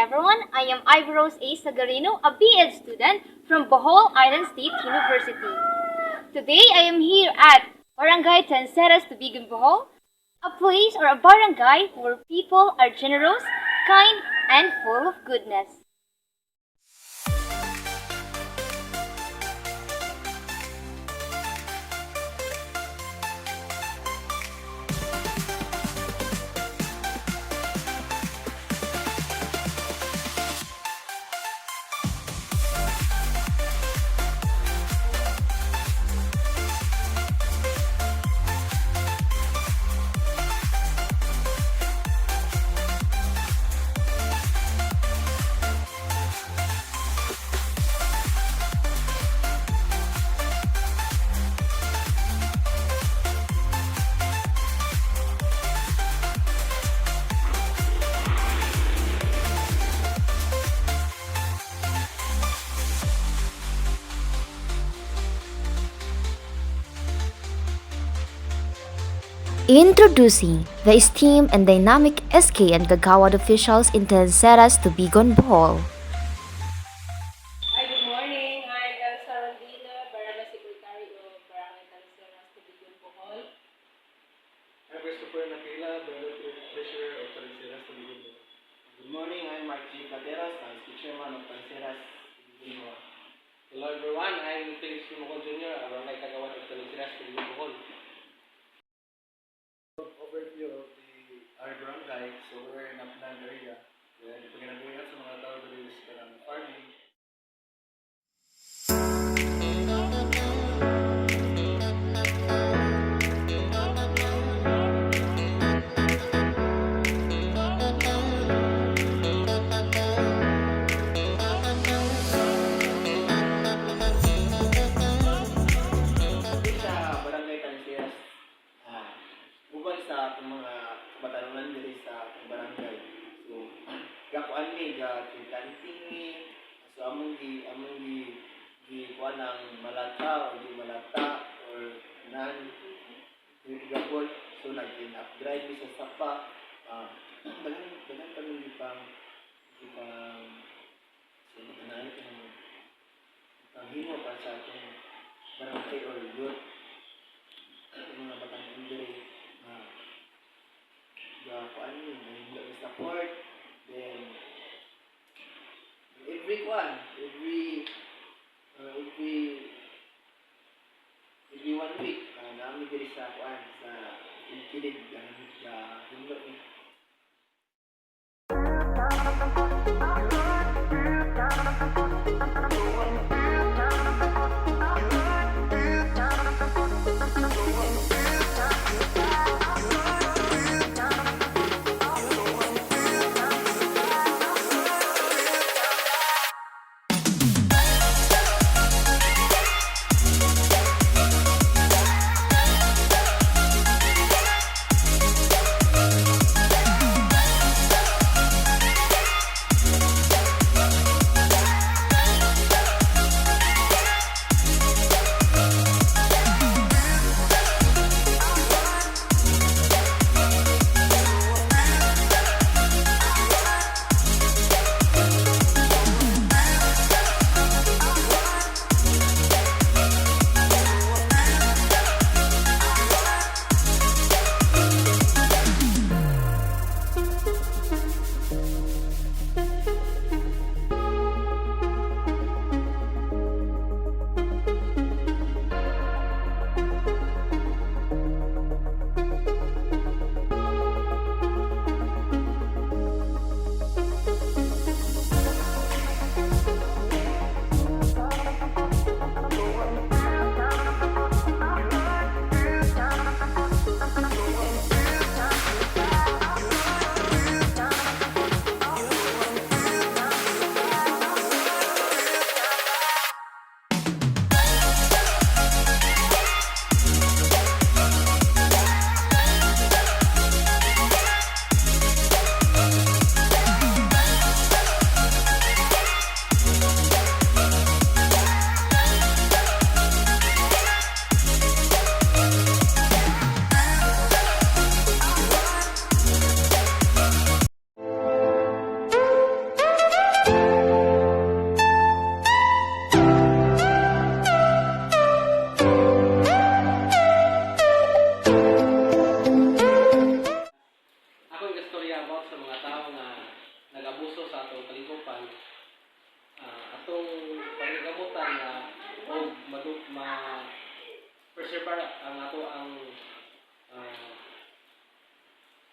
everyone. I am Ivy Rose A. Sagarino, a BEd student from Bohol Island State University. Today I am here at Barangay Tanceras, Tubigan, Bohol, a place or a barangay where people are generous, kind, and full of goodness. Introducing the esteemed and dynamic SK and Kagawad officials in Tanceras, Tubigon, Bohol. Hi, good morning. I'm Elsa Rondina, Barangay Secretary of Barangay Tanceras, Tubigon, Bohol. I'm Christopher Nakila, Barangay Treasurer of Tanceras, Tubigon. Good morning, I'm Mark G. Plateros, I'm the chairman of Tanceras, Tubigon. Hello everyone, I'm Felix Lumocon Jr., Barangay Kagawad of Tanceras, Tubigon, Bohol. Overview of our barangay, so we're in a planned area. We're ginagawa sa mga tao dito sa farming. Sa barangay Tanceras, uban sa atong mga batanunan diri sa atong barangay. So, gakuan ni kanting ni so among gi kuan ang malata o di malata or nan gapon so nag-upgrade mi sa sapa dagan kami ipang sino kanang himo pa sa atong barangay or youth mga batanunan diri kuan ni nang support then every one week namin diri sa kuan sa kilid sa hindo ni ang ato ang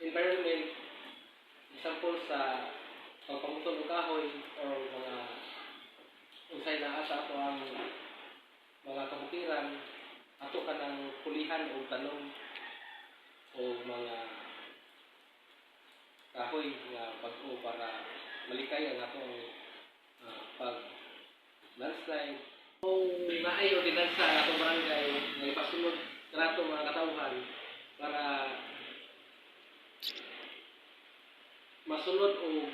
environment, example sa pagpangutol ng kahoy o mga unsay naa sa ato ang mga kabukiran, ato ka ng pulihan o tanong o mga kahoy nga pag-o para malikay ang atong pag-landslide. Kung naay ordinansa ang atong barangay na ipasunod sa atong mga katawhan para masunod o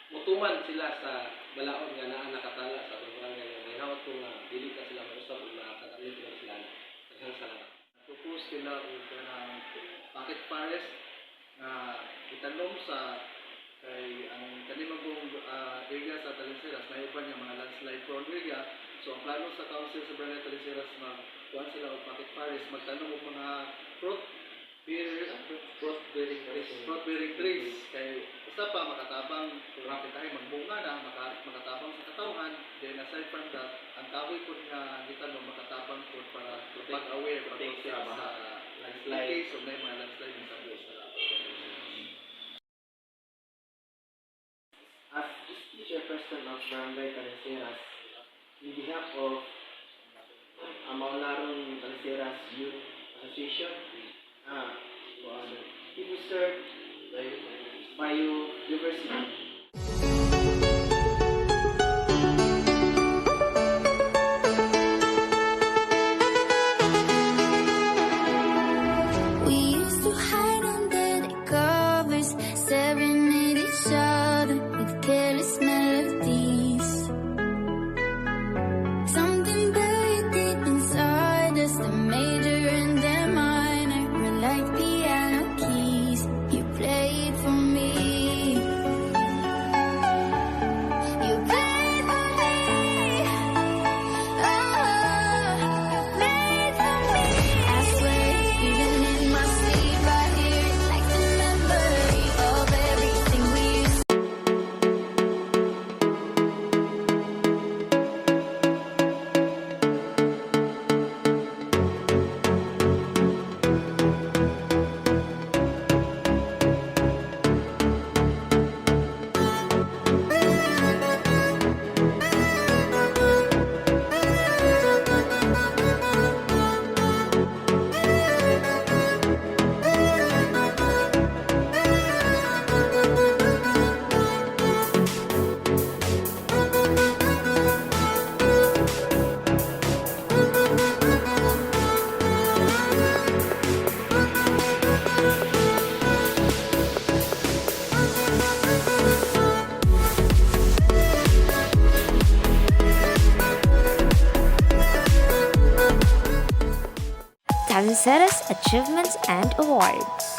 mutuman sila sa balaod nga naa nakatala sa atong barangay nga ginhawat ko nga dili ka sila mausap o nakakalit na sila na. Daghang salamat. Propose sila og kanang pocket forest na itanom sa kay ang kanimong area sa Talinseras na iban yung mga landslide prone area. So ang plano sa council sa Barangay Talinseras magkuhan sila og pocket forest, magtanom og mga fruit bearing trees kay usa pa makatabang rapid tayo magbunga na makatabang sa katawhan. Then aside from that, ang kahoy po nga gitanom makatabang po para pag-aware protect sa landslide case of na mga landslide sa as chairperson of Barangay Talinseras, in behalf of Amaunarong Talinseras Youth Association, he will serve biodiversity. We used to hide under the covers, staring at each other with careless melodies. Something buried deep inside us, the major and the minor were like piano keys. You played for me. You played for me. Oh, you played for me. I swear, even in my sleep, I hear it like the memory of everything we used to. Talinseras Achievements and Awards.